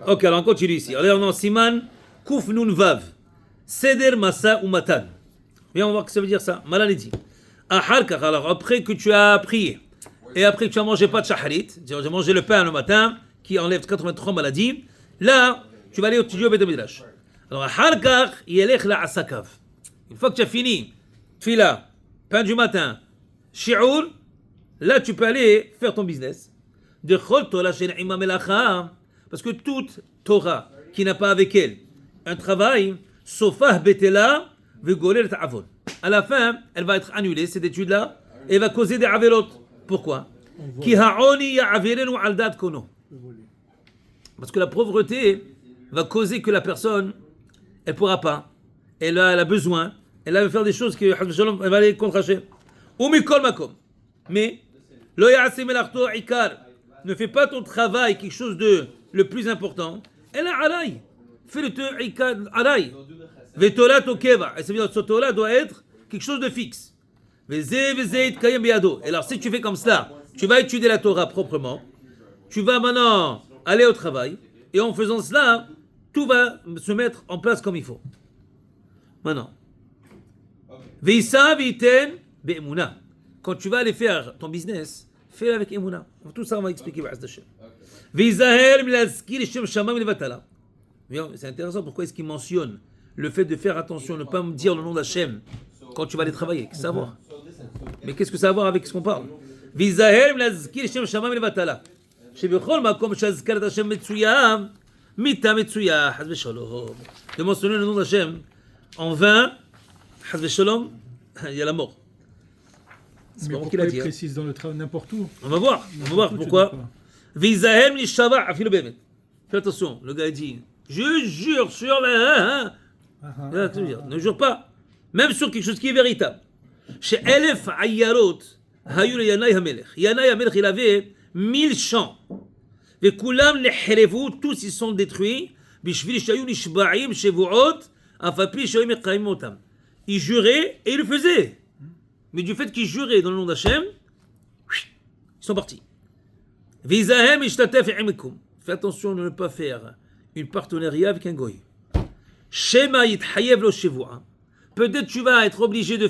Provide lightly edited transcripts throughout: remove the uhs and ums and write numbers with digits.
Ok, alors on continue ici. Alors, on a Siman, Kouf Nun Vav, Seder Masa ou Matan. Viens, on va voir ce que ça veut dire ça. Malan dit. Alors, après que tu as prié, et après que tu as mangé pas de shaharit, j'ai mangé le pain le matin, qui enlève 83 maladies, là, tu vas aller étudier au Beth Midrash. Alors, une fois que tu as fini, tfila, pain du matin, shi'ur, là, tu peux aller faire ton business. Parce que toute Torah qui n'a pas avec elle un travail, sofah betela, vegoler ta'avon. À la fin, elle va être annulée, cette étude-là, et va causer des averot. Pourquoi? Parce que la pauvreté va causer que la personne, elle ne pourra pas. Elle a besoin. Elle va faire des choses que elle va aller contracher. Mais, ne fais pas ton travail quelque chose de le plus important. Elle a alay. Fais-le alay. Vetola tokeva. Et ça veut dire que ce Torah doit être quelque chose de fixe. Et alors, si tu fais comme cela, tu vas étudier la Torah proprement, tu vas maintenant aller au travail, et en faisant cela, tout va se mettre en place comme il faut. Maintenant. Quand tu vas aller faire ton business, fais-le avec Emouna. Tout ça, on va expliquer. C'est intéressant, pourquoi est-ce qu'il mentionne le fait de faire attention, ne pas me dire le nom d'Hachem quand tu vas aller travailler. Qu'est-ce que ça a à voir? Mais qu'est-ce que ça a à voir avec ce qu'on parle? De mentionner le nom d'Hachem en vain, il y a la mort. C'est pas moi qui l'a dit. Il précise dans le travail n'importe où. On va voir pourquoi. Fais attention, le gars dit, je jure sur la... Ne jure pas, même sur quelque chose qui est véritable. Chez Elef Ayyarot, Hayul Yanai Hamelech. Yanai Hamelech, il avait 1000 champs. Et Kulam Leherevu, tous ils sont détruits. Bishvil Shayun Ishba'im, Shevuot, Afapi Shayim Echaim Otam. Il jurait et il le faisait. Mais du fait qu'il jurait dans le nom d'Hachem, ils sont partis. Vizahem Ishtatef Emekum. Fais attention de ne pas faire une partenariat avec un goy. Shema Yithayev Lo Shevua. Peut-être tu vas être obligé de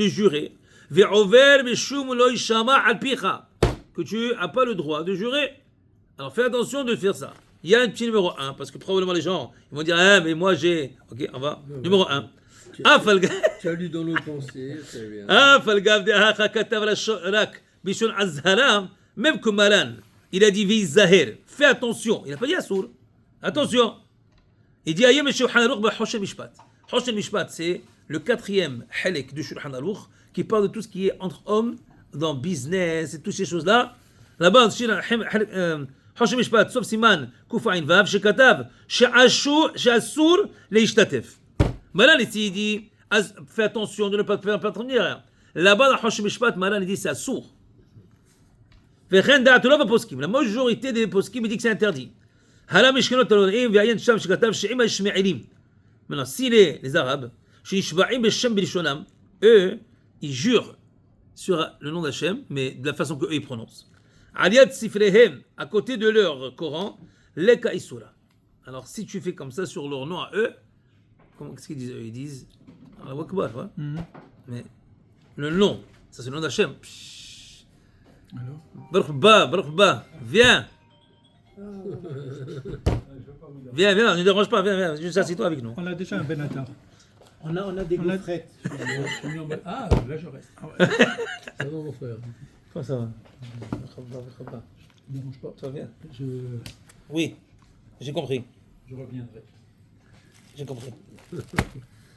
jurer. Ve'over Meshum Lo Ishama Al Picha. Que tu n'as pas le droit de jurer. Alors fais attention de faire ça. Il y a un petit numéro 1, parce que probablement les gens ils vont dire ah, mais moi j'ai. Ok, on va. Numéro 1. Tu as lu dans nos pensées, c'est bien. Même que Malan, il a dit Vizaher, fais attention. Il n'a pas dit Assour. Attention. Il dit Ayem Shulchan Aruch Hoshem Mishpat. Hoshem Mishpat, c'est le 4e halek du Shulchan Aruch qui parle de tout ce qui est entre hommes, dans business et toutes ces choses-là. Là-bas, Hoshem Mishpat, sauf Siman, Kufain Vav, Shekatav, She'assour, Leishtatef. Malan ici, il dit fais attention de ne pas te faire partenariat. Là-bas, dans Hoshem Mishpat, Malan il dit c'est Assour. La majorité des poskim dit que c'est interdit. Maintenant, si les Arabes, eux, ils jurent sur le nom d'Hachem, mais de la façon qu'eux ils prononcent. À côté de leur Coran, leka isura. Alors, si tu fais comme ça sur leur nom à eux, qu'est-ce qu'ils disent eux? Ils disent Allah Akbar, ouais. Mais le nom, ça c'est le nom d'Hachem. Baruch Ba, viens. Viens, ne dérange pas, viens, juste assis-toi avec nous. On a déjà un Benatar. On a des gaufrettes. Ah, là je reste. Ça va mon frère? Comment ça va? Ne dérange pas. Ça va bien? Je Oui, j'ai compris. reviendrai. J'ai compris.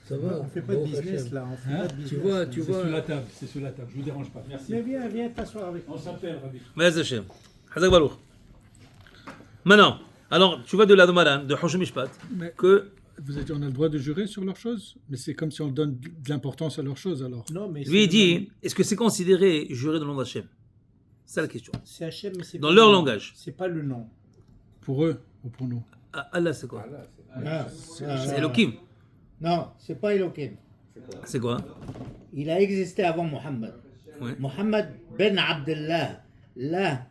Ça va? On fait pas de business là. On fait pas de business. Tu vois. C'est sur la table, je vous dérange pas. Merci. Mais viens t'asseoir avec On moi. s'appelle, Rabbi. Merci Hachem. Hazak Baruch. Maintenant, alors tu vois de la de Malan, de Hoshem Mishpat, Mais que vous avez dit on a le droit de jurer sur leurs choses, mais c'est comme si on donne de l'importance à leurs choses alors. Non, mais lui il dit est-ce que c'est considéré jurer dans le nom d'Hachem? C'est la question. c'est Hachem, mais c'est Dans pas leur le nom. langage. C'est pas le nom. Pour eux ou pour nous. Ah, Allah c'est quoi? C'est Elohim. Non, c'est pas Elohim. C'est quoi? Il a existé avant Mohammed. Ouais. Mohammed ben Abdullah. Là,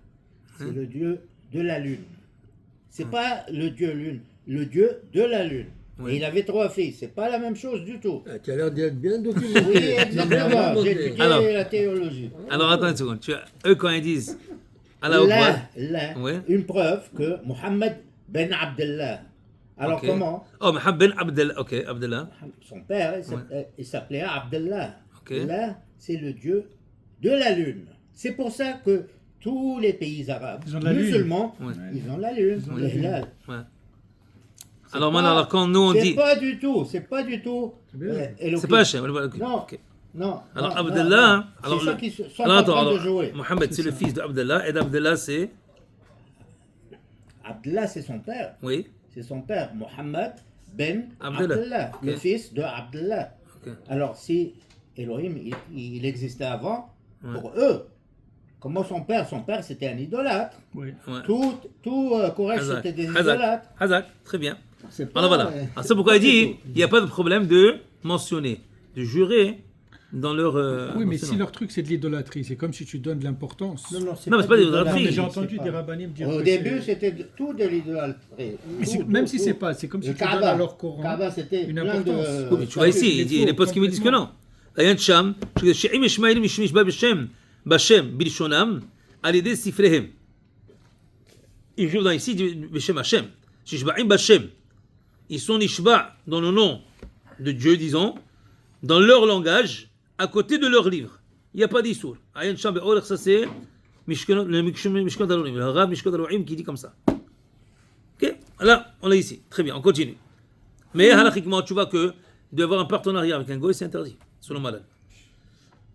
c'est le dieu de la lune. C'est pas le dieu lune, le dieu de la lune. Oui. Et il avait 3 filles, c'est pas la même chose du tout. Ah, tu as l'air d'être bien documenté. Oui, exactement, j'ai étudié Alors. la théologie. Alors attends une seconde. Eux, quand ils disent Allah Akbar, Là, Ouais. une preuve que Mohammed ben Abdallah. Alors ok. comment Oh, Mohammed ben Abdallah. Ok, Abdallah. son père, il s'appelait Abdallah. Ok. Là, c'est le dieu de la lune. C'est pour ça que tous les pays arabes, Ils ont la lune. musulmans, Ouais. ils ont la lune, ont le la lune. hilal. Ouais. C'est Alors pas- maintenant, alors quand nous on c'est dit. pas du tout, c'est pas du tout. bien. Elohim. C'est pas Hachem. Ok. Non. Ok. Non. Alors non, Abdallah, non. alors C'est ça le- qui sont alors, en attends, train de alors, jouer. Mohammed, c'est le fils d'Abdallah, et d'Abdallah, c'est. Abdallah, c'est son père. Oui. C'est son père, Mohammed ben Abdallah. Abdallah, le Ok. fils de Abdallah. Ok. Alors, si Elohim, il existait avant, Ouais. pour eux, comment son père c'était un idolâtre. Oui. Ouais. Tout Quraysh, Hazak. c'était des Hazak. idolâtres. Hazak. Très bien. C'est pas, Alors voilà. Alors, c'est pourquoi il dit il n'y a pas de problème de mentionner, de jurer dans leur. Oui, dans mais ce si nom. leur truc c'est de l'idolâtrie, c'est comme si tu donnes de l'importance. Non, c'est pas de l'idolâtrie. Non, mais j'ai c'est entendu pas- des rabbinim dire Au que début, c'est- c'était tout de l'idolâtrie. Mais Tout, même tout, si tout. c'est pas, c'est comme si Le tu donnes Kaaba. à leur Coran Kaaba, c'était une plein importance. de... Oui, mais tu vois ici, il dit, les postes qui me disent que non. Ayan Sham, She'im Ishmaelim Yishmishba Bashem Bilshonam, Alide Sifrehem. Il joue dans ici, Bashem Hashem. Shishba'im Bashem. Ils sont Nishba dans le nom de Dieu, disons, dans leur langage, à côté de leur livre. Il n'y a pas d'Issour. Ayan Sham Be'olech, ça c'est le Mishkan Alonim, le Rav Mishkan Alonim qui dit comme ça. Ok, là, on l'a ici. Très bien, on continue. Mais halachiquement, tu vois que de avoir un partenariat avec un goy, c'est interdit, selon Malal.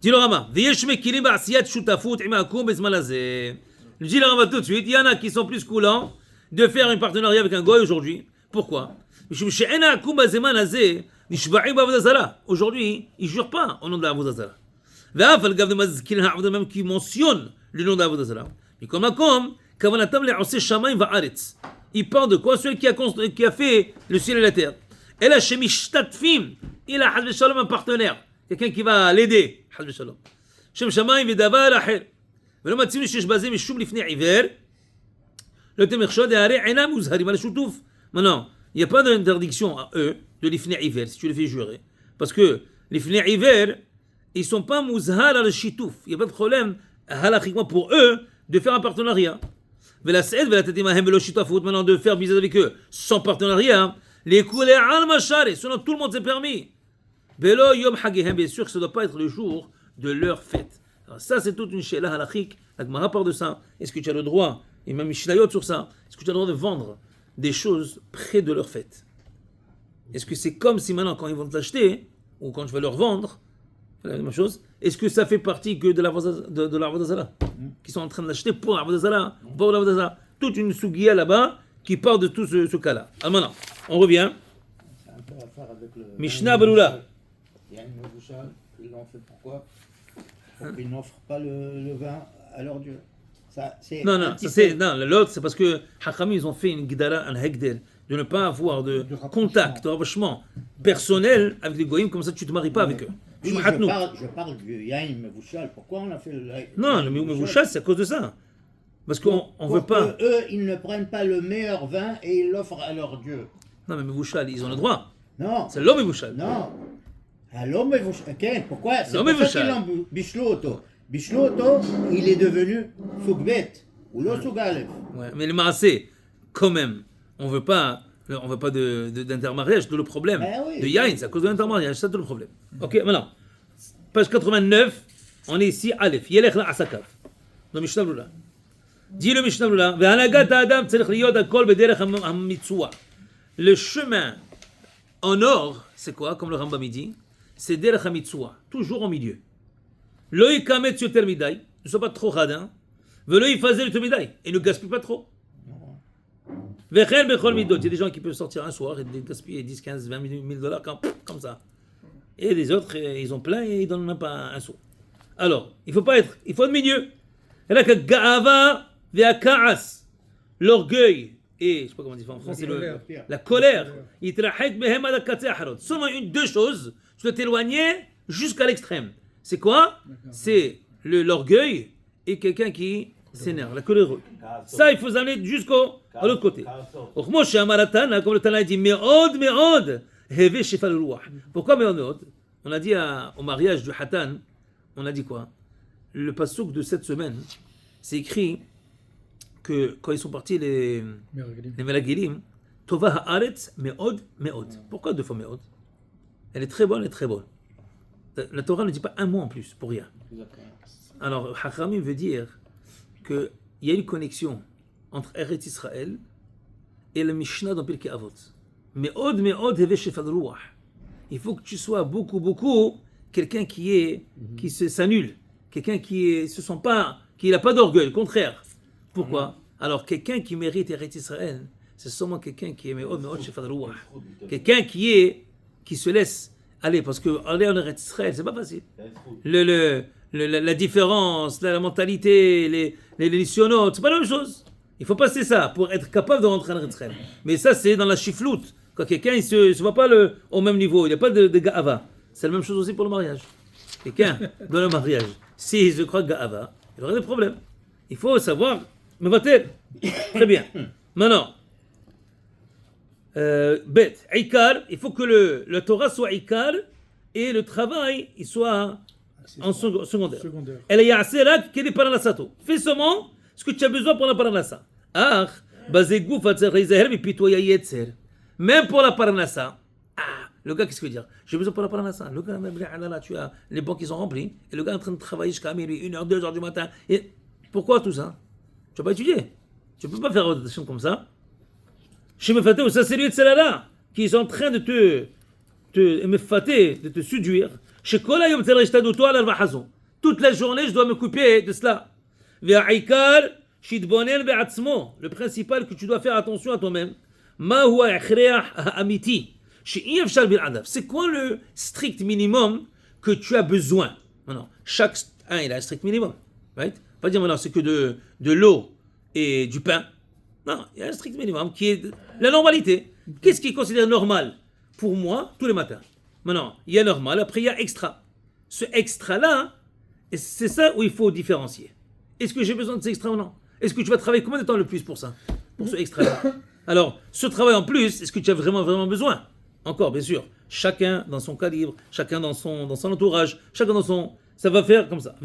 Dis le Rama, V'yesh mekilim ba'asiyat shutafut imakum bezman hazeh. Dis le Rama tout de suite, il y en a qui sont plus coulants de faire un partenariat avec un goy aujourd'hui. Pourquoi? Mishum she'ena akum bazeman hazeh, nishba'im ba'avodah zarah. Aujourd'hui, ils ne jurent pas au nom de la avodah zarah. Ve'af al gav de mazkir ha'avodah même qui mentionne le nom de la avodah zarah. Mais comme akom, kavanatam le'oseh shamayim va'aretz. Il parle de quoi? Celui qui a fait le ciel et la terre. Et là, chez Mishtatfim, il a Hazbe Shalom un partenaire, quelqu'un qui va l'aider. Hazbe Shalom. Shem Shamayim Vidava Laher. ולא מציעים שיש בזה משום לפני עיוור, לא תמך שוד הערי עינם מוזהרים על השוטוף. Maintenant, il n'y a pas d'interdiction à eux de l'ifné עיוור, si tu les fais jurer. Parce que l'ifné עיוור, ils ne sont pas mouzhar al shitouf. Il n'y a pas de problème, halachiquement pour eux, de faire un partenariat. ולסעד ולתת עמהם ולא שותפות, maintenant de faire business avec eux sans partenariat, les coulées al mashare, selon tout le monde c'est permis. Velo yom hagihem, bien sûr que ça ne doit pas être le jour de leur fête. Alors ça c'est toute une sheila halachik, la Gemara parle de ça. Est-ce que tu as le droit, et même Mishnayot sur ça, est-ce que tu as le droit de vendre des choses près de leur fête? Est-ce que c'est comme si maintenant quand ils vont te l'acheter, ou quand tu vas leur vendre, la même chose, est-ce que ça fait partie que de l'Avodah Zarah qui sont en train d'acheter pour l'Avodah Zarah, pour l'Avodah Zarah, toute une sougia là-bas qui parle de tout ce cas-là. Alors maintenant, on revient. C'est un peu à faire avec le... Mishnah Beloula. Il y a une Mavoucha, ils l'ont fait pourquoi? Pour qu'ils n'offrent pas le vin à leur Dieu. Ça, c'est Non, un non, petit ça, c'est, peu- non, l'autre, c'est parce que Hakami, ils ont fait une guidara, un hegdel, de ne pas avoir de rapprochement. contact, de rapprochement personnel avec les goyim, comme ça tu ne te maries pas avec eux. Oui, Je je m'hatnou. parle du Yain Mavouchal. Pourquoi on a fait le Non, le Mevouchal, c'est à cause de ça. Parce qu'on ne veut pas. Eux, ils ne prennent pas le meilleur vin et ils l'offrent à leur Dieu. Non, mais Mevouchal, ils ont le droit. Non. C'est l'homme Mevouchal. Non. Alors, Mavouchal, pourquoi? C'est Non, pour ça Mavouchal. qu'ils l'ont Bishloto. Bishloto, il est devenu Sougbet. Ou le Sougalef. Ouais, mais le Maasé, quand même, on veut pas d'intermariage, tout le problème. Ben oui. De Yain, c'est à cause de l'intermariage, c'est tout le problème. Ok, maintenant, page 89, on est ici, Aleph, Yelech la Asakav. Dans Mishnah Brura. Dit le Mishnah Brura, Ve'anagat Adam tzarich liyot hakol bederech hamitzua. Le chemin en or, c'est quoi, comme le Rambam dit? C'est derech hamitzua, toujours au milieu. Lo yikametz yoter midai, ne sois pas trop radin. Velo yifazel yoter midai, et ne gaspille pas trop. Vechel bechol midot, il y a des gens qui peuvent sortir un soir et gaspiller 10, 15, 20 000 dollars comme ça. Et les autres, ils ont plein et ils donnent même pas un sou. Alors, il faut être milieu. Et là, que ga'ava ve'aka'as, l'orgueil et, je sais pas comment on dit ça en français, la colère, yitrahek behem ad hakatze acharot. Seulement deux choses, tu dois t'éloigner jusqu'à l'extrême. C'est quoi? C'est l'orgueil et quelqu'un qui il s'énerve, la colère. Ça, il faut amener jusqu'au à l'autre côté. כמו שאמר התנא, comme le Tana a dit, מאוד מאוד, הווה שפל רוח. Pourquoi מאוד מאוד? On a dit au mariage du Hatan, on a dit quoi? Le passouk de cette semaine, c'est écrit que quand ils sont partis les Melagilim, Tova haaretz meod meod. Pourquoi deux fois meod? Elle est très bonne, elle est très bonne. La Torah ne dit pas un mot en plus, pour rien. Alors, Hachamim veut dire qu'il y a une connexion entre Eretz Israël et le Mishnah dans Pirkei Avot. Meod meod heve shefal ruach. Il faut que tu sois beaucoup quelqu'un qui s'annule, quelqu'un qui se sent pas, qui n'a pas d'orgueil, contraire. Pourquoi? Alors quelqu'un qui mérite Eretz Israël, c'est seulement quelqu'un qui est meod shefal ruach, quelqu'un qui se laisse aller, parce que aller en Eretz Israël, c'est pas facile. La différence, la mentalité, les nisyonotes, c'est pas la même chose. Il faut passer ça pour être capable de rentrer en Eretz Israël. Mais ça, c'est dans la chifloute. Quand quelqu'un ne se voit pas au même niveau, il n'y a pas de ga'ava. C'est la même chose aussi pour le mariage. Quelqu'un, dans le mariage, s'il se croit ga'ava, il y aura des problèmes. Il faut savoir, me va-t-elle? Très bien. Maintenant, bête, Ikar, il faut que le Torah soit Ikar et le travail il soit en secondaire. Elle est Yaserak qui est paranasato. Fais seulement ce que tu as besoin pour la paranasa. Ah, bazegou fatzer et pitoya yetzer. Même pour la paranasa, le gars, qu'est-ce qu'il veut dire? J'ai besoin pour la paranasa. Le gars, là, tu as les bancs qui sont remplis, et le gars est en train de travailler jusqu'à minuit, 1h, 2h du matin. Et pourquoi tout ça? Tu vas pas étudier. Tu ne peux pas faire des choses comme ça. Chez Mefaté, ça c'est lui de celle-là, qui est en train de de te séduire. Chez Kola, toute la journée, je dois m'occuper de cela. Le principal que tu dois faire attention à toi-même. C'est quoi le strict minimum que tu as besoin? Non, chaque il a un strict minimum. Right? Pas dire maintenant c'est que de l'eau et du pain. Non, il y a un strict minimum qui est la normalité. Qu'est-ce qui est considéré normal pour moi tous les matins? Maintenant, il y a normal, après il y a extra. Ce extra-là, c'est ça où il faut différencier. Est-ce que j'ai besoin de ce extra ou non? Est-ce que tu vas travailler combien de temps le plus pour ça? Pour ce extra-là? Alors, ce travail en plus, est-ce que tu as vraiment besoin? Encore, bien sûr, chacun dans son calibre, chacun dans son entourage, chacun dans son... Ça va faire comme ça.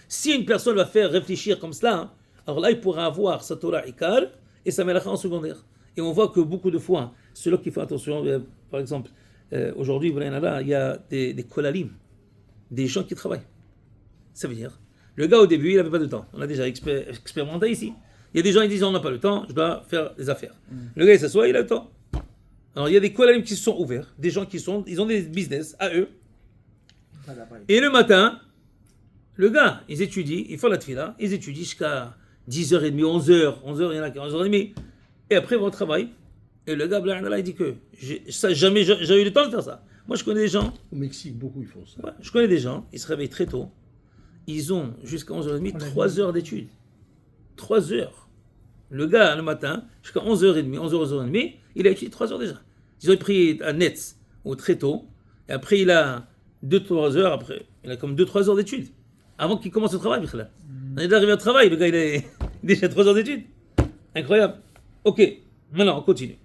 Si une personne va faire réfléchir comme cela, alors là, il pourra avoir sa Torah Ikar et sa Melacha en secondaire. Et on voit que beaucoup de fois, ceux-là qui font attention, par exemple, aujourd'hui, il y a des kolalim, des gens qui travaillent. Ça veut dire, le gars au début, il n'avait pas de temps. On a déjà expérimenté ici. Il y a des gens qui disent, on n'a pas le temps, je dois faire des affaires. Le gars, il s'assoit, il a le temps. Alors, il y a des kolalim qui se sont ouverts, des gens ils ont des business à eux. Et le matin, le gars, ils étudient, ils font la tefila, ils étudient jusqu'à 10h30, 11h, il y en a qui 11h30, et après ils vont au travail. Et le gars, il dit que jamais j'ai eu le temps de faire ça. Moi, je connais des gens. Au Mexique, beaucoup ils font ça. Ouais, je connais des gens, ils se réveillent très tôt. Ils ont jusqu'à 11h30, 3 heures d'études. 3 heures. Le gars, le matin, jusqu'à 11h30, 11h30, il a étudié 3 heures déjà. Ils ont pris un net, ou très tôt, et après il a 2-3 heures, après, il a comme 2-3 heures d'études. Avant qu'il commence le travail, il est arrivé au travail, le gars, il a déjà 3 heures d'études. Incroyable. Ok, maintenant, on continue.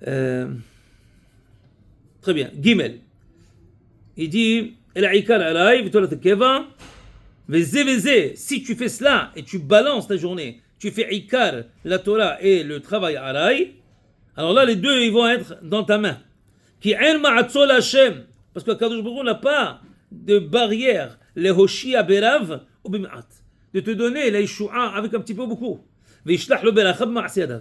Très bien. Gimel. Il dit, si tu fais cela et tu balances ta journée, tu fais Ikar, la Torah et le travail Alay, alors là, les deux, ils vont être dans ta main. Parce que Kadosh Baruch Hu n'a pas de barrière, les Hoshia Berav ou Bim'at, de te donner la Yeshua avec un petit peu beaucoup.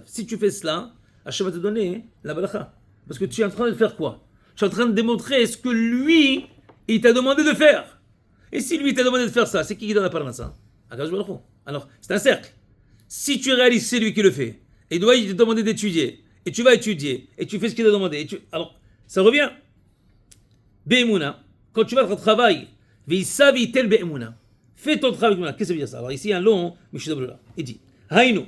Si tu fais cela, Hachem va te donner la balacha. Parce que tu es en train de faire quoi? Tu es en train de démontrer ce que lui, il t'a demandé de faire. Et si lui t'a demandé de faire ça, c'est qui donne la parnassa? Akadosh Baruch Hu. Alors, c'est un cercle. Si tu réalises c'est lui qui le fait, et doit il te demander d'étudier, et tu vas étudier, et tu fais ce qu'il t'a demandé, alors, ça revient. Be'emuna, quand tu vas à ton travail, Veisavi tel be'emuna, fais ton travail. Qu'est-ce que ça veut dire ça? Alors ici, un long, Mishnah, il dit, Haïnu,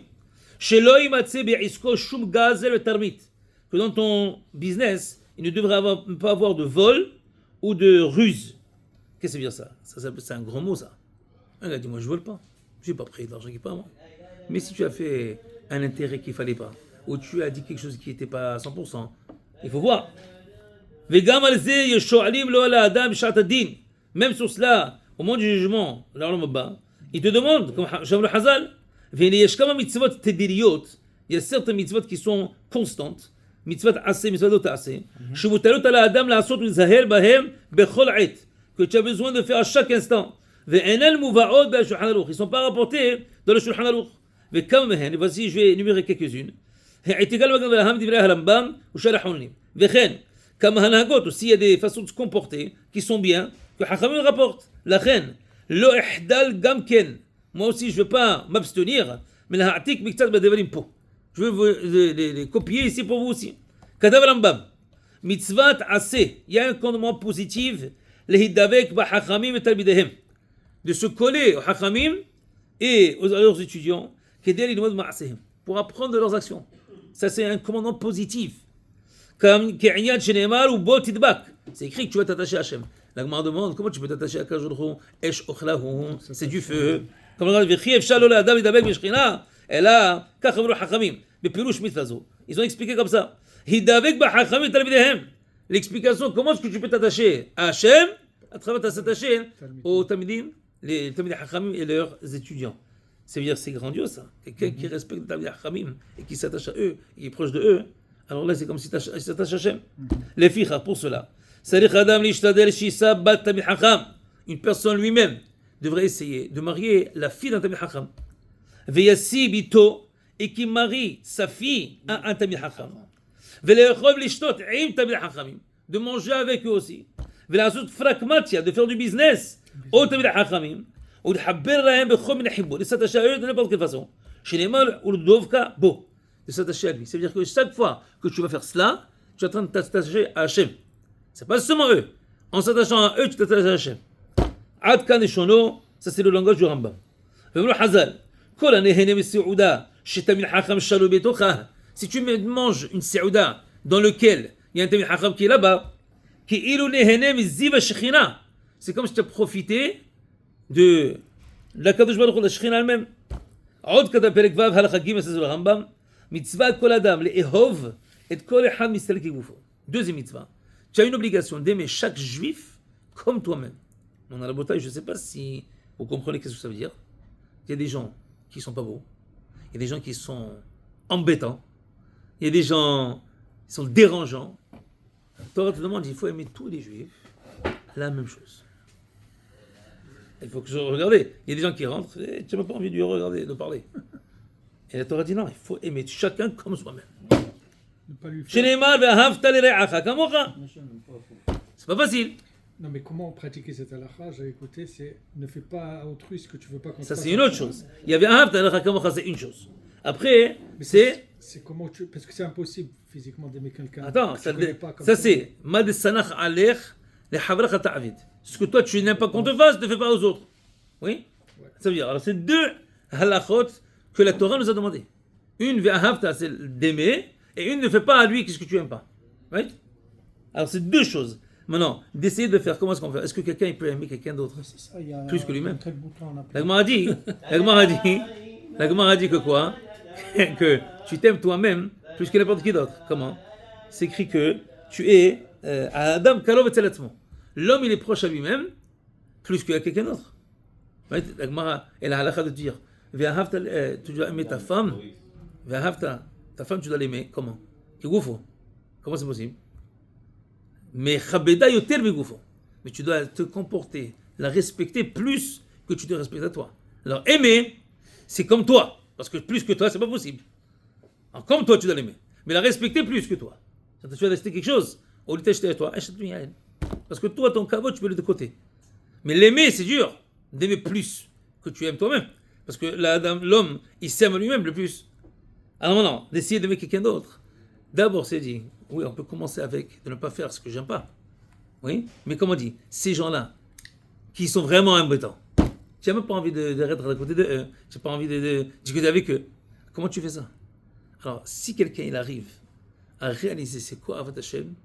que dans ton business, il ne devrait pas avoir de vol ou de ruse. Qu'est-ce que ça veut dire ça? C'est un gros mot ça. Un gars dit moi je vole pas. Je n'ai pas pris de l'argent qui n'est pas à moi. Mais si tu as fait un intérêt qu'il ne fallait pas, ou tu as dit quelque chose qui n'était pas à 100%, il faut voir. וגם על זה יש שואלים לו על האדם בשעת הדין. Même sur cela, au moment du jugement, לעולם הבא, il te demande, comme j'aime le Hazal, והנה יש כמה מצוות תדיריות, il y a certaines mitzvot qui sont constantes, מצוות עשה, מצוות לא תעשה, שמוטלות על האדם לעשות ולזהר בהם בכל עת, que tu as besoin de faire à chaque instant. ואינן מובאות בשולחן ערוך, ils ne sont pas rapportés dans le שולחן ערוך. וכמה מהן, voici je vais énumérer quelques-unes. העתיגה למגן ולהם דברי הרמב"ם ושאר האחרונים. וכן, כמה הנהגות, aussi il y a des façons de se comporter qui sont bien, que חכמים rapportent. לכן, לא אחדל גם כן. Moi aussi, je ne veux pas m'abstenir, mais להעתיק מקצת בדברים פה. Je veux vous les copier ici pour vous aussi. כתב הרמב"ם, מצוות עשה, il y a un commandement positif, להידבק בחכמים ותלמידיהם. De se coller aux Hachamim et à leurs étudiants pour apprendre de leurs actions. Ça, c'est un commandement positif. Comme c'est écrit que tu vas t'attacher à Hachem. La Gemara demande comment tu peux t'attacher à Kajolchon, Esh Ochlahu, c'est du feu. Comme on dit, ils ont expliqué comme ça. L'explication, comment est-ce que tu peux t'attacher à Hachem à travers t'attacher aux Talmidim, les Talmidei Hachamim et leurs étudiants. Ça veut dire que c'est grandiose ça. Quelqu'un qui respecte les Talmidei Hachamim et qui s'attache à eux, et qui est proche de eux, alors là c'est comme si il s'attache à Hachem. Les filles, pour cela. Une personne lui-même devrait essayer de marier la fille d'un Talmidei Hacham. Veyassi bito, et qui marie sa fille à un Talmidei Hacham. Velechov lishtot im Talmidei Hachamim. De manger avec eux aussi. de faire du business au Talmidei Hachamim, ou de habber lahem bechol min hibbo, de s'attacher à eux de n'importe quelle façon. Chez les mâles, ou le dovka bo, de s'attacher à lui. C'est-à-dire que chaque fois que tu vas faire cela, tu es en train de t'attacher à Hachem. C'est pas seulement eux. En s'attachant à eux, tu t'attaches à Hachem. Ad kan eshono, ça c'est le langage du Rambam. Vemlo Hazal, kol hanehene me'seuda, chez Talmidei Hacham shalo betocha. Si tu manges une seuda dans lequel il y a un Talmidei Hacham qui est là-bas, c'est comme si tu as profité de la Kadosh Baruch Hu, la Shekhinah elle-même. עוד כתב פרק ו' הלכה ג' זה הרמב"ם, מצווה כל אדם לאהוב את כל אחד מסתלק כגופו. Deuxième mitzvah. Tu as une obligation d'aimer chaque juif comme toi-même. Mon alabotaï, je ne sais pas si vous comprenez qu'est-ce que ça veut dire. Il y a des gens qui ne sont pas beaux. Il y a des gens qui sont embêtants. Il y a des gens qui sont dérangeants. Torah te demande, il faut aimer tous les juifs la même chose. Il faut que je regarde. Il y a des gens qui rentrent, et tu n'as pas envie de regarder, de parler. Et la Torah dit non, il faut aimer chacun comme soi-même. C'est pas facile. Non, mais comment pratiquer cette halakha? J'ai écouté, c'est ne fais pas à autrui ce que tu veux pas qu'on Ça, c'est une autre chose. Il y avait un c'est une chose. Après, c'est comment tu. Parce que c'est impossible physiquement d'aimer quelqu'un. Attends, ça c'est Mad Sanach Alech, les Havrach Ta'avid. Ce que toi tu n'aimes pas qu'on te fasse, ne fais pas aux autres. Oui? Ouais. Ça veut dire, alors c'est deux halachot que la Torah nous a demandé. Une, ve'ahavta, c'est d'aimer, et une, ne fais pas à lui ce que tu n'aimes pas. Right? Alors c'est deux choses. Maintenant, d'essayer de faire, comment est-ce qu'on fait? Est-ce que quelqu'un il peut aimer quelqu'un d'autre plus que lui-même? La Gemara dit que quoi? Que tu t'aimes toi-même plus que n'importe qui d'autre. Comment? C'est écrit que tu es Adam Kalov et Tzelatzmo. L'homme il est proche à lui-même plus qu'à quelqu'un d'autre. La Gemara elle a la halakha de dire tu dois aimer ta femme. Ta femme tu dois l'aimer. Comment? Comment c'est possible? Mais Chabeda yoter begufo. Mais tu dois te comporter, la respecter plus que tu te respectes à toi. Alors aimer, c'est comme toi. Parce que plus que toi, c'est pas possible. Alors, comme toi, tu dois l'aimer. Mais la respecter plus que toi. Tu vas rester quelque chose. Au lieu d'acheter à toi, achète-lui à elle. Parce que toi, ton caveau, tu peux le de côté. Mais l'aimer, c'est dur. D'aimer plus que tu aimes toi-même. Parce que l'homme, il s'aime lui-même le plus. Alors non, d'essayer d'aimer quelqu'un d'autre. D'abord, c'est dit, oui, on peut commencer avec de ne pas faire ce que j'aime pas. Oui, mais comme on dit, ces gens-là, qui sont vraiment embêtants, tu n'as même pas envie d'être à côté d'eux, tu n'as pas envie de discuter avec eux. Comment tu fais ça? Alors, si quelqu'un il arrive à réaliser c'est quoi Avat Hashem,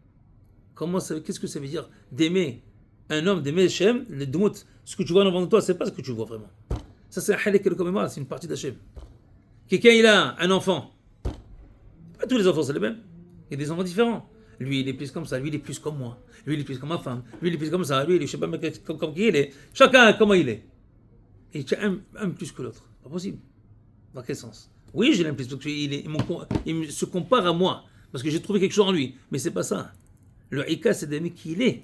qu'est-ce que ça veut dire d'aimer un homme de Meshem, le Dmout, ce que tu vois devant toi, c'est pas ce que tu vois vraiment. Ça, c'est un halek le commémore, c'est une partie d'Hachem. Quelqu'un, il a un enfant. Pas tous les enfants, c'est les mêmes. Il y a des enfants différents. Lui, il est plus comme ça, lui, il est plus comme moi. Lui, il est plus comme ma femme. Lui, il est plus comme ça. Lui, il est, je sais pas comme qui il est. Chacun, comment il est. Et tu as un plus que l'autre. Pas possible. Dans quel sens? Oui, j'ai l'impression qu'il se compare à moi. Parce que j'ai trouvé quelque chose en lui. Mais c'est pas ça. Le Ika, c'est d'aimer qui il est.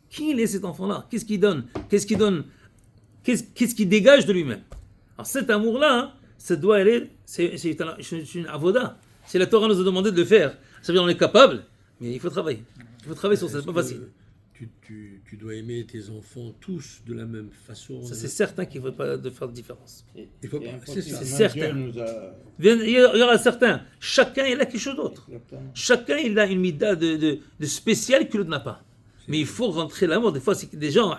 Qui il est cet enfant-là? Qu'est-ce qu'il donne? Qu'est-ce qu'il dégage de lui-même? Alors cet amour-là, hein, ça doit aller, c'est une avoda. C'est la Torah nous a demandé de le faire. Ça veut dire qu'on est capable, mais il faut travailler. Il faut travailler sur ça, c'est pas facile. Tu dois aimer tes enfants tous de la même façon. Ça, c'est certain qu'il ne faut pas de faire de différence. Il faut pas. C'est ça. C'est certain. Dieu nous a... Il y aura certains. Chacun, il a quelque chose d'autre. Exactement. Chacun, il a une mida de spécial que l'autre n'a pas. Mais il faut rentrer l'amour. Des fois, c'est que des gens,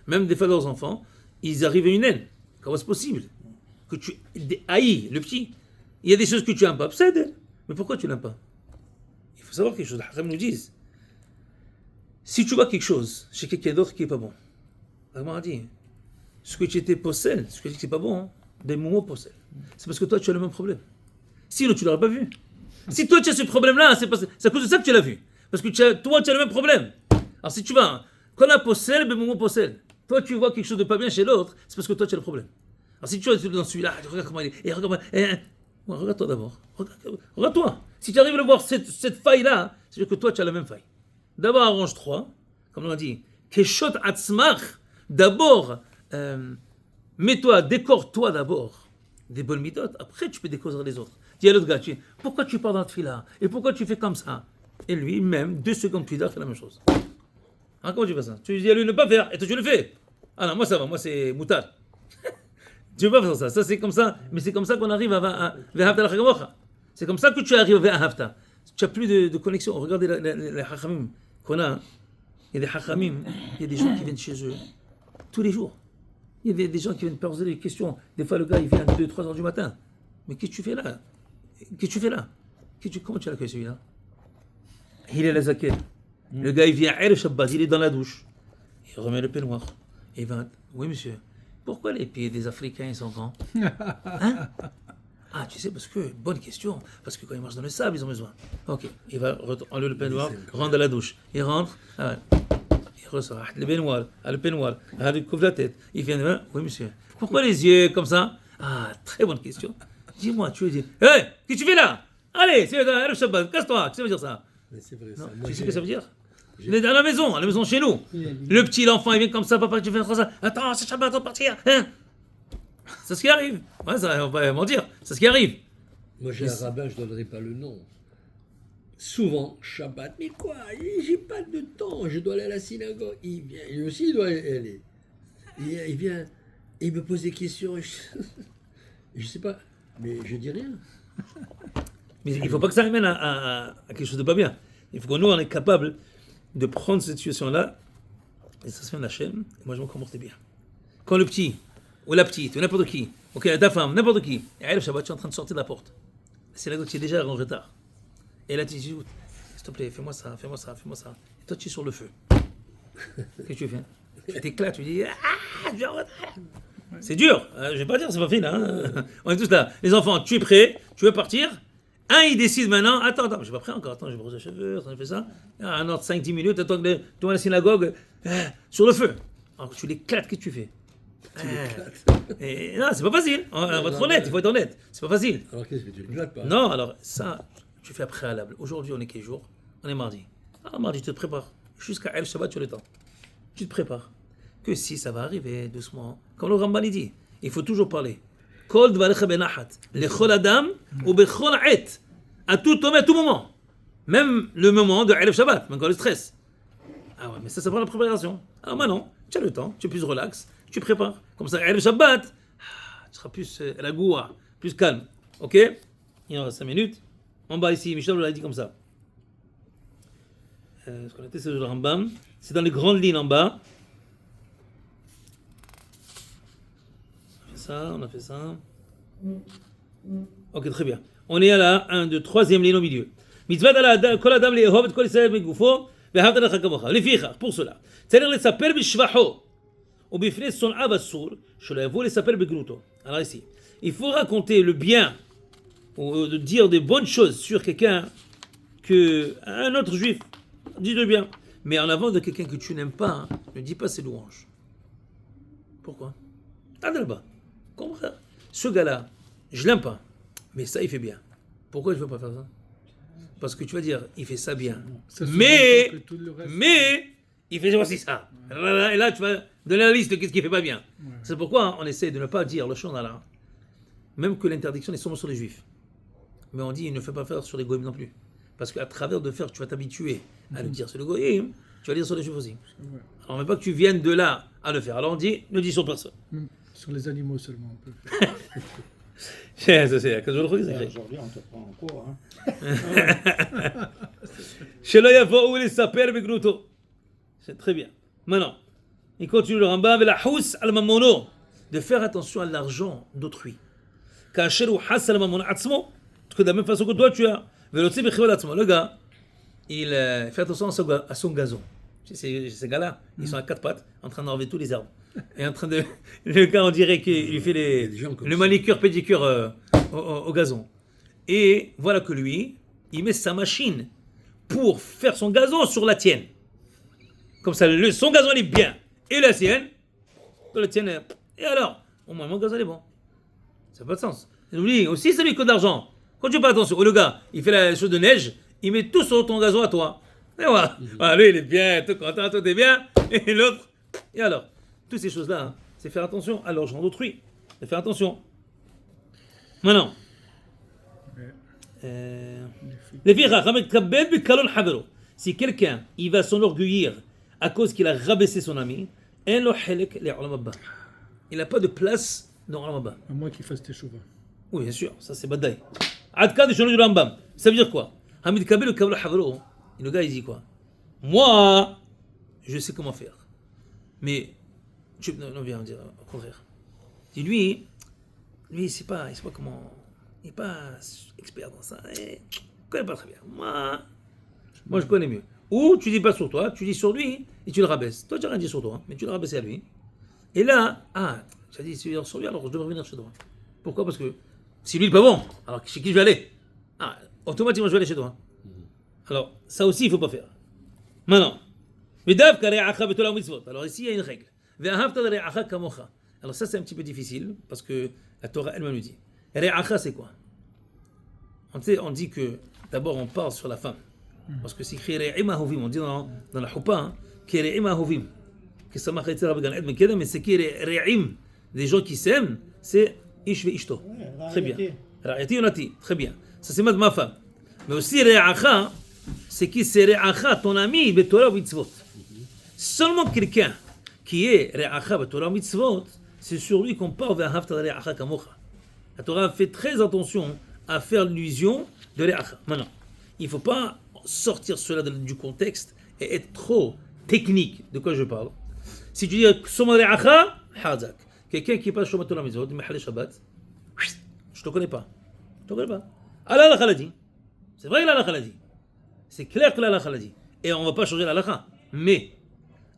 même des fois leurs enfants, ils arrivent à une haine. Comment c'est possible que tu haïs le petit? Il y a des choses que tu n'aimes pas. C'est mais pourquoi tu n'aimes pas? Il faut savoir quelque chose. Les Haram nous disent, si tu vois quelque chose chez quelqu'un d'autre qui n'est pas bon, Agmar a dit, ce que tu étais possède, ce que tu dis que c'est pas bon, des moments possède. C'est parce que toi tu as le même problème. Sinon tu l'aurais pas vu. Si toi tu as ce problème-là, c'est à cause de ça que tu l'as vu. Parce que toi tu as le même problème. Alors si tu vas, quand on possède, le moment possède. Toi tu vois quelque chose de pas bien chez l'autre, c'est parce que toi tu as le problème. Alors si tu es dans celui-là, regarde comment il est, et regarde-toi d'abord. Regarde-toi. Si tu arrives à voir cette faille-là, c'est que toi tu as la même faille. D'abord arrange 3, comme on a dit, Keshot Atzmach, d'abord, mets-toi, décore-toi d'abord des bonnes méthodes, après tu peux décorer les autres. Dis à l'autre gars, pourquoi tu pars dans le fila? Et pourquoi tu fais comme ça? Et lui, même 2 secondes plus tard, fait la même chose. Ah, comment tu fais ça? Tu dis à lui ne pas faire, et toi tu le fais. Ah non, moi ça va, moi c'est moutard. Tu ne peux pas faire ça, ça c'est comme ça, mais c'est comme ça qu'on arrive à c'est comme ça que tu arrives à Hafta. Tu n'as plus de connexion. Regardez les hachamim qu'on a. Il y a des hachamim, il y a des gens qui viennent chez eux tous les jours. Il y a des gens qui viennent poser des questions. Des fois, le gars, il vient à 2-3 heures du matin. Mais qu'est-ce que tu fais là? Qu'est-ce que tu fais là? Comment tu as accueilli celui-là? Il est la zaken. Le gars, il vient à El Shabbat, il est dans la douche. Il remet le peignoir. Il va. Oui, monsieur. Pourquoi les pieds des Africains ils sont grands? Hein? Ah, tu sais, parce que, bonne question, parce que quand ils marchent dans le sable, ils ont besoin. Ok, il va enlever le peignoir, rentre dans la douche. Il rentre, il ressort, le peignoir, il couvre la tête. Il vient, oui monsieur. Pourquoi les yeux comme ça? Ah, très bonne question. Dis-moi, tu veux dire, hé, qu'est-ce que tu fais là? Allez, c'est le Shabbat, casse-toi, qu'est-ce que ça veut dire ça? Mais c'est vrai, Non, ça. tu sais ce que ça veut dire? À la maison chez nous. Le petit, l'enfant, il vient comme ça, papa, tu fais ça. Attends, c'est Shabbat, on va partir. Hein? C'est ce qui arrive. Ouais, ça, on va mentir. C'est ce qui arrive. Moi, j'ai un rabbin, je ne donnerai pas le nom. Souvent, Shabbat, mais quoi? J'ai pas de temps, je dois aller à la synagogue. Il vient, lui aussi, il doit y aller. Il vient, il me pose des questions. Je sais pas, mais je dis rien. Mais il ne faut pas que ça amène à quelque chose de pas bien. Il faut que nous, on est capable de prendre cette situation-là, et ça se fait en Hachem, et moi je me comporte bien. Quand le petit, ou la petite, ou n'importe qui, ok, ta femme, n'importe qui, et le Shabbat, tu es en train de sortir de la porte. C'est là que tu es déjà en retard. Et là tu dis, s'il te plaît, fais-moi ça. Et toi tu es sur le feu. Qu'est-ce que tu fais? Tu t'éclates, tu dis, je suis en retard. C'est dur, je vais pas dire, c'est pas fini, hein. On est tous là. Les enfants, tu es prêt, tu veux partir? Un, il décide maintenant, attends, je suis pas prêt encore, attends, je vais brosser les cheveux, attends, je fais ça. Un autre 5-10 minutes, attends que tu vas à la synagogue, sur le feu. Alors tu l'éclates, qu'est-ce que tu fais? Non, c'est pas facile. On va être honnête, il faut être honnête. C'est pas facile. Alors qu'est-ce que tu l'éclates pas? Non, alors ça, tu fais à préalable. Aujourd'hui, on est quel jour? On est mardi. Alors mardi, tu te prépares. Jusqu'à El Shabbat, tu as le temps. Tu te prépares. Que si ça va arriver doucement. Comme le Ramban dit, il faut toujours parler. Kol dvarecha benahat, lechol adam ou bechol et, à tout moment, à tout moment. Même le moment de Erev Shabbat, même quand le stress. Ah ouais, mais ça prend la préparation. Alors maintenant, tu as le temps, tu es plus relax, tu prépares. Comme ça, Erev Shabbat, tu seras plus la goua, plus calme. Ok? Il en reste 5 minutes. En bas ici, Michel l'a dit comme ça. Ce qu'on a été, c'est le Rambam. C'est dans les grandes lignes en bas. On a fait ça. Ok, très bien. On est à la 1, 2, 3e ligne au milieu. Mitzvah kol adam le'ehov et kol Israël begufo ואהבת לך כמוך. לפיכך, pour cela, צריך לספר בשבחו, ובפני שונאיו אסור, שלא יבוא לספר בגנותו. Alors ici, il faut raconter le bien, ou de dire des bonnes choses sur quelqu'un que un autre juif dit de bien. Mais en avant de quelqu'un que tu n'aimes pas, ne dis pas ses louanges. Pourquoi? Adalba, comprends. Ce gars-là, je l'aime pas, mais ça il fait bien. Pourquoi je ne veux pas faire ça? Parce que tu vas dire, il fait ça bien. Ça Mais, sous-entend que tout le reste- mais, il fait aussi ça. Et là, tu vas donner la liste de qu'est-ce qu'il fait pas bien. C'est pourquoi on essaie de ne pas dire le chant d'Allah. Même que l'interdiction est seulement sur les juifs. Mais on dit, il ne fait pas faire sur les goïms non plus. Parce qu'à travers de faire, tu vas t'habituer à le dire sur les goïms, tu vas le dire sur les juifs aussi. Ouais. Alors, même pas que tu viennes de là à le faire. Alors on dit, ne dis sur personne. Même sur les animaux seulement, on peut le faire. Ça, c'est que je le regarde, c'est vrai. Aujourd'hui, on te prend en cours. Hein. שלא יבואו לספר בגנותו. C'est très bien. Maintenant, il continue le Rambam, ולחוס על ממונו, de faire attention à l'argent d'autrui. כאשר הוא חס על ממון עצמו, de la même façon que toi tu as, ולהוציא בחיוב על עצמו. Le gars, il fait attention à son gazon. Ces gars-là, ils sont à quatre pattes, en train d'enlever tous les arbres. Et en train de... Le gars, on dirait qu'il lui fait Des gens comme le ça. manicure, pédicure au gazon. Et voilà que lui, il met sa machine pour faire son gazon sur la tienne. Comme ça, son gazon est bien. Et la sienne, la tienne est... Et alors, au moins, mon gazon est bon. Ça n'a pas de sens. Et lui aussi, ça lui coûte de l'argent. Quand tu fais pas attention, le gars, il fait la chose de neige, il met tout sur ton gazon à toi. Et voilà. Voilà, lui, il est bien, tout content, tout est bien. Et l'autre, et alors, toutes ces choses-là, hein, c'est faire attention à l'argent d'autrui. C'est faire attention. Maintenant. Si quelqu'un il va s'enorgueillir à cause qu'il a rabaissé son ami, il n'a pas de place dans Olam Haba. À moins qu'il fasse tes chevaux. Oui, bien sûr, ça c'est badaï. Adka de du Rambam. Ça veut dire quoi? Hamid Kabel ou Kabel Havro. Le gars il dit quoi? Moi, je sais comment faire. Mais, non, viens dire au contraire. Et lui, il sait pas comment. Il n'est pas expert dans ça. Il ne connaît pas très bien. Moi, je connais mieux. Ou tu dis pas sur toi, tu dis sur lui et tu le rabaisses. Toi, tu n'as rien dit sur toi, mais tu le rabaisses à lui. Et là, tu as dit sur lui, alors je devrais venir chez toi. Pourquoi? Parce que si lui n'est pas bon, alors chez qui je vais aller? Automatiquement, je vais aller chez toi. Alors, ça aussi, il ne faut pas faire. Maintenant, alors ici, il y a une règle. Alors ça, c'est un petit peu difficile, parce que la Torah elle-même nous dit. Re'acha, c'est quoi? On dit que, d'abord, on parle sur la femme. Parce que c'est écrit Re'im Ahovim. On dit dans la Choupa, que Re'im Ahovim. Que ça m'a fait mais c'est qui Re'im, des gens qui s'aiment, c'est Ish ve Ishto. Très bien. Ra'yati Yonati. Très bien. Ça, c'est ma femme. Mais aussi, Re'acha, c'est qui? C'est Re'acha, ton ami, Betorah ou Mitzvot. Seulement quelqu'un qui est Re'acha, Betorah ou Mitzvot, c'est sur lui qu'on parle Ve'ahavta Re'acha kamocha. La Torah fait très attention à faire l'illusion de Re'acha. Maintenant, il ne faut pas sortir cela du contexte et être trop technique. De quoi je parle? Si tu dis Soma Re'acha, Hazak. Quelqu'un qui passe Shomat Torah Mitzvot, Mehal Shabbat, je ne te connais pas. Je ne te connais pas. Allah l'a dit. C'est vrai que l'Allah l'a dit. C'est clair que l'Allah l'a dit. Et on ne va pas changer l'Allah. Mais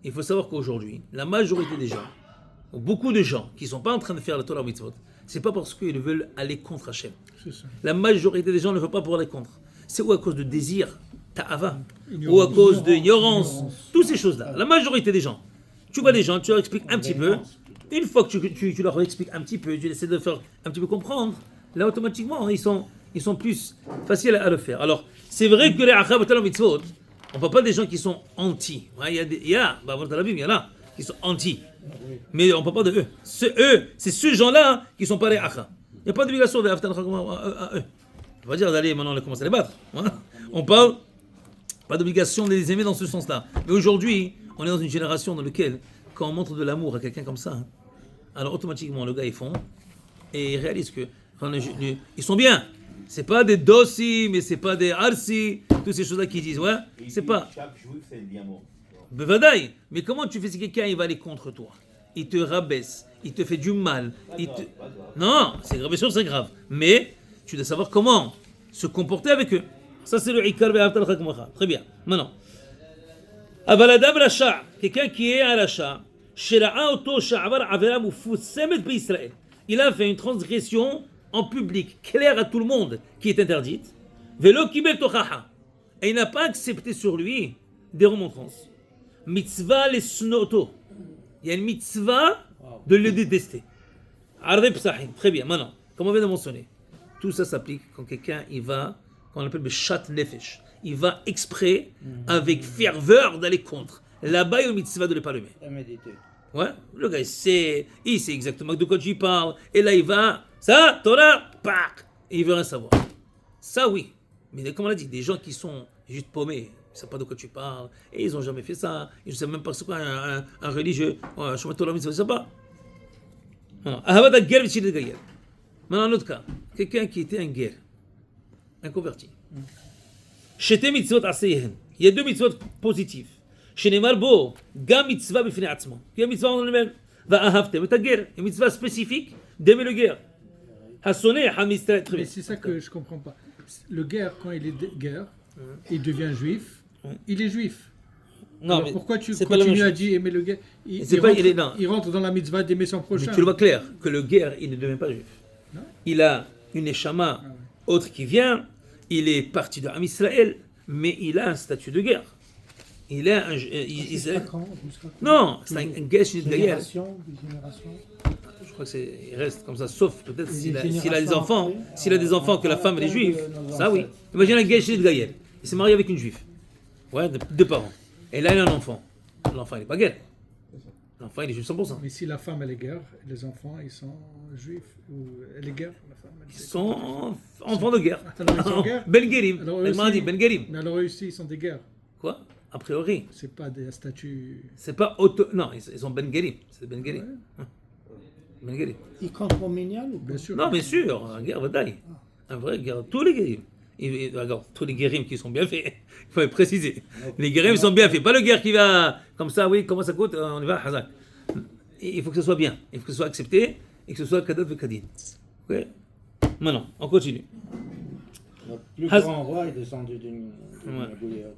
il faut savoir qu'aujourd'hui, la majorité des gens, ou beaucoup de gens qui ne sont pas en train de faire la Torah Mitzvot, c'est pas parce qu'ils veulent aller contre Hachem. C'est ça. La majorité des gens ne veulent pas pour aller contre. C'est ou à cause de désir, ta'ava, Ignorance. ou à cause d'ignorance, Ignorance. toutes ces choses-là. La majorité des gens. Tu vois les gens, tu leur expliques un petit peu. Une fois que tu leur expliques un petit peu, tu essaies de faire un petit peu comprendre, là automatiquement ils sont plus faciles à le faire. Alors c'est vrai que les Achab et Mitzvot, on ne parle pas des gens qui sont anti. Il y en a qui sont anti. Mais on ne parle pas de eux. C'est ceux gens-là qui ne sont pas les Achab. Il n'y a pas d'obligation à eux. On va dire d'aller maintenant commencer à les battre. On parle pas d'obligation de les aimer dans ce sens-là. Mais aujourd'hui, on est dans une génération dans laquelle, quand on montre de l'amour à quelqu'un comme ça, alors automatiquement le gars ils font et ils réalisent que ils sont bien. C'est pas des dossi, mais c'est pas des arsi, toutes ces choses-là qu'ils disent. Ouais, c'est pas. Chaque juif, c'est le diamant. Bevadaï. Mais comment tu fais si quelqu'un il va aller contre toi? Il te rabaisse, il te fait du mal. Non, c'est grave, bien sûr c'est grave. Mais tu dois savoir comment se comporter avec eux. Ça c'est le ikar ve'avtal chakmacha. Très bien. Maintenant, אבל אדם רשע, quelqu'un qui est un rachat, שראה אותו שעבר עבירה מפורסמת בישראל, il a fait une transgression en public, claire à tout le monde, qui est interdite, ולא קיבל תוכחה, et il n'a pas accepté sur lui des remontrances. Mitzvah לשנוא אותו. Il y a une mitzvah de le détester. Arrêt psahim, très bien. Maintenant, comme on vient de mentionner, tout ça s'applique quand quelqu'un il va, qu'on appelle le chat nefesh, il va exprès, avec ferveur d'aller contre. Là-bas, il y a une mitzvah de ne pas le mettre. À méditer. Ouais, le gars, il sait exactement de quoi tu parles, et là il va, ça, Torah, pac, et il veut rien savoir. Ça, oui. Mais comme on l'a dit, des gens qui sont juste paumés, ils ne savent pas de quoi tu parles, et ils n'ont jamais fait ça, ils ne savent même pas ce qu'est un religieux, je Torah, ils ne savent pas. Maintenant, un autre cas, quelqu'un qui était un guerre, un converti. Shete mitzvot aseihen. Il y a deux mitzvot positives. שנאמר בו, גם מצווה בפני עצמו. כי המצווה אומרת להם, ואהבתם את הגר. היא מצווה ספציפית, d'aimer le guerre. השונא, המסתכל. Mais c'est ça que je comprends pas. Le guerre, quand il est guerre, il devient juif, il est juif. Non, Alors mais pourquoi tu c'est pas la continues même à chose. dire aimer le guerre il rentre dans la mitzvah d'aimer son Mais prochain. tu le vois clair, que le guerre, il ne devient pas juif. Non. Il a une neshama autre qui vient, il est parti de Am Israël, mais il a un statut de guerre. Il a un... Jusqu'à quand? Non, c'est un guerre de guerre. Génération, des générations. Je crois que il reste comme ça, sauf peut-être Et s'il les a des générations enfants, après, s'il a des enfants que la femme elle est juive, nos ça oui. ancêtres. Imagine un guerre de Gaël, il s'est marié avec une juive, ouais, deux parents, et là il a un enfant. L'enfant il n'est pas guerre, l'enfant il est juif 100%. Mais si la femme elle est guerre, les enfants ils sont juifs, ou elle est guerre, la femme elle Ils est sont enfants de guerre. Alors, ils sont guerre. Ben Gerim, Alors, eux elle m'a aussi- dit Ben Gerim. Mais alors eux aussi ils sont des guerres, Quoi? A priori, c'est pas des statuts. c'est pas auto. Non, ils sont Ben Gerim, c'est Ben Gerim. Ben Gerim. Il compte pour Ménial ou Bien sûr. Non, bien sûr, un guerre Vadaï. Un vrai guerre, tous les guérim. Regarde, tous les guérims qui sont bien faits, il faut préciser. Les guérims sont bien faits, pas le guerre qui va comme ça, oui, comment ça coûte, on y va, Hazak. Il faut que ce soit bien, il faut que ce soit accepté et que ce soit Kadat Vekadin. Ok? Maintenant, on continue. Notre plus Has- grand roi est descendu d'une Ouais. boulière.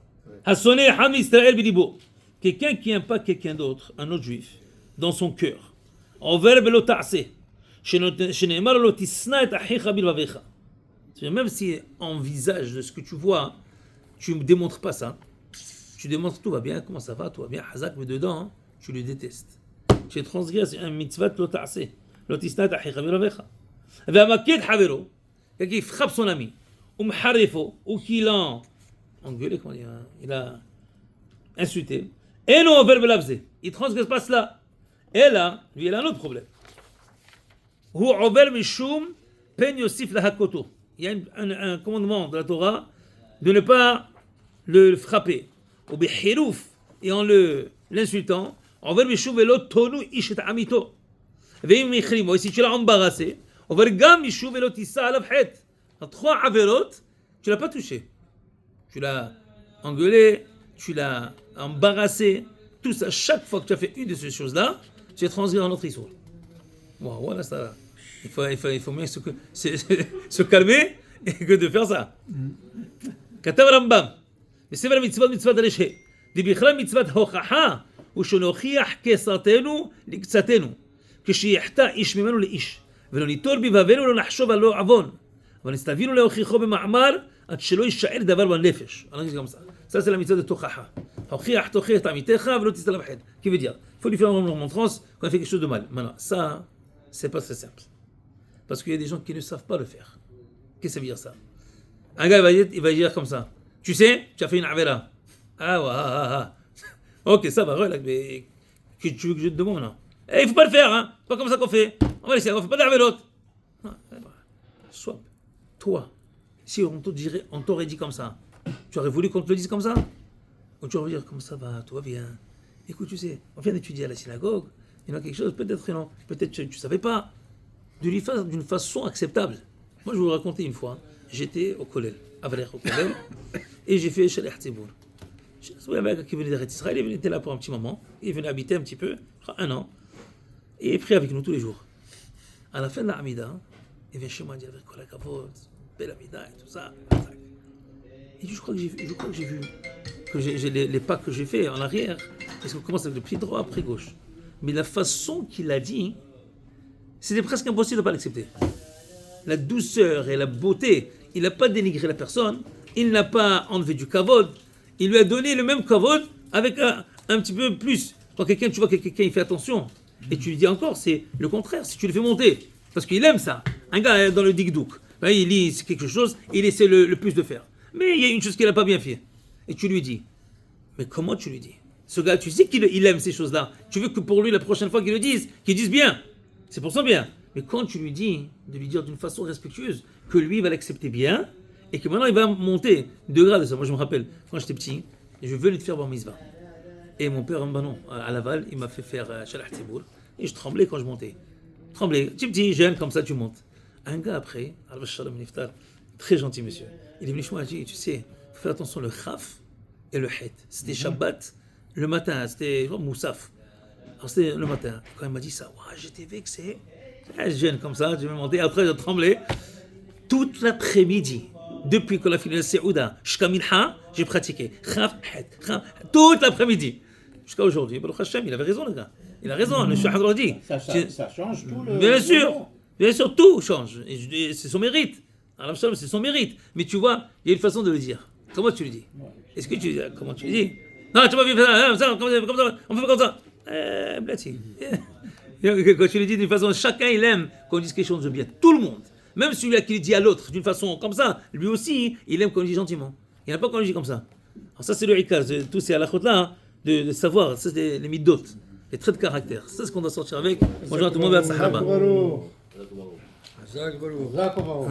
Hassoné Ham Israël Bidibo. Quelqu'un qui n'aime pas quelqu'un d'autre, un autre juif, dans son cœur. Over belo ta'ase. Sheneemar lo tisna et achicha bilvavecha. C'est-à-dire, même si en visage de ce que tu vois, tu ne démontres pas ça, tu démontres tout va bien, comment ça va, tout va bien, Hazak, mais dedans, hein, tu le détestes. Tu es transgressé un mitzvah lo ta'ase. Lo tisna et achicha bilvavecha. Ve'amaked havero. Quelqu'un qui frappe son ami. Ou m'harifo. Ou qui l'a engueulé, comment dire, il a insulté. Et non, il ne transgresse pas cela. Et là, lui, il a un autre problème. Il y a un commandement de la Torah de ne pas le frapper. Et en l'insultant, et si tu l'as embarrassé, trois averot, tu ne l'as pas touché. Tu l'as engueulé, tu l'as embarrassé, tout ça. Chaque fois que tu as fait une de ces choses-là, tu es transgressé dans notre histoire. Wow, voilà ça. Il faut mieux se calmer et que de faire ça. כתב הרמב"ם, בספר המצוות מצוות הרשע, דבכלל מצוות הוכחה, הוא שנוכיח כסרתנו לקצתנו, כשיחטא איש ממנו לאיש, ולא ניטול בבבנו ולא נחשוב על לא עוון, אבל נסתווינו להוכיחו במאמר, עד שלא יישאר דבר בנפש. Ça c'est la mitzvah de תוכחה. הוכיח תוכיח את עמיתך ולא תסתלע בחטא. Qui veut dire, il faut lui faire une remontrance quand il fait quelque chose de mal. Maintenant, ça, c'est pas très simple. Parce qu'il y a des gens qui ne savent pas le faire. Qu'est-ce que ça veut dire ça? Un gars il va dire comme ça. Tu sais, tu as fait une avera. Ah ouais, Ok, ça va, relax, mais que tu veux que je te demande maintenant? Eh, il faut pas le faire, hein. C'est pas comme ça qu'on fait. On va laisser, on fait pas d'averot. Soit, toi, si on t'aurait dit comme ça, tu aurais voulu qu'on te le dise comme ça? Ou tu aurais dire comme ça va, tout va bien. Écoute, tu sais, on vient d'étudier à la synagogue, il y a quelque chose, peut-être non, peut-être tu ne savais pas, de lui faire d'une façon acceptable. Moi, je vais vous raconter une fois, j'étais au Kollel, à Valère au Kollel, et j'ai fait Shaleh Tzibour. Il y avait un gars qui venait d'Eretz Israël, il était là pour un petit moment, il venait habiter un petit peu, 1 an, et il priait avec nous tous les jours. À la fin de la Hamida, il vient chez moi, il dit avec quoi la kavod, belle Hamida et tout ça. Et je crois que j'ai vu que j'ai les pas que j'ai fait en arrière, parce qu'on commence avec le pied droit, après gauche. Mais la façon qu'il a dit, c'était presque impossible de ne pas l'accepter. La douceur et la beauté, il n'a pas dénigré la personne, il n'a pas enlevé du kavod, il lui a donné le même kavod avec un petit peu plus. Quand quelqu'un, tu vois que quelqu'un il fait attention, et tu lui dis encore, c'est le contraire, si tu le fais monter, parce qu'il aime ça. Un gars dans le dikdouk, ben, il lit quelque chose, il essaie le plus de faire. Mais il y a une chose qu'il n'a pas bien fait. Et tu lui dis, mais comment tu lui dis? Ce gars, tu sais qu'il aime ces choses-là. Tu veux que pour lui, la prochaine fois qu'il dise bien. C'est pour son bien. Mais quand tu lui dis, de lui dire d'une façon respectueuse, que lui va l'accepter bien, et que maintenant il va monter de grade. Moi je me rappelle, quand j'étais petit, je venais de faire bar mitzvah. Et mon père, ben non, à Laval, il m'a fait faire Shalah Tibour. Et je tremblais quand je montais. Petit, jeune, comme ça tu montes. Un gars après, très gentil monsieur, il est venu chez moi et dit, tu sais, il faut faire attention le khaf et le het. C'était Shabbat, le matin, c'était Moussaf. Alors c'était le matin. Quand il m'a dit ça, j'étais vexé. Jeune comme ça, je me montais. Après, je tremblais. Toute l'après-midi, depuis qu'on a fini le Seouda, jusqu'à Minha, j'ai pratiqué. Khaf, het, toute l'après-midi. Jusqu'à aujourd'hui. Baruch Hashem, il avait raison, le gars. Il a raison, le Shah Hadra dit. Ça change tout le. Bien sûr, tout change. Et c'est son mérite. Alors, c'est son mérite. Mais tu vois, il y a une façon de le dire. Comment tu le dis? Est-ce que tu dis, comment tu le dis? Non, tu m'as vu faire ça, comme ça, on fait comme ça. Blati. Quand tu le dis d'une façon, chacun il aime qu'on dise quelque chose de bien. Tout le monde. Même celui-là qui le dit à l'autre d'une façon comme ça, lui aussi, il aime qu'on le dise gentiment. Il n'a pas qu'on le dise comme ça. Alors ça, c'est le ikar. Tous ces halakhot-là, de savoir. Ça, c'est les midot, les traits de caractère. C'est ce qu'on doit sortir avec. Bonjour à tout le monde, à Sahaba. Jacques Baruch.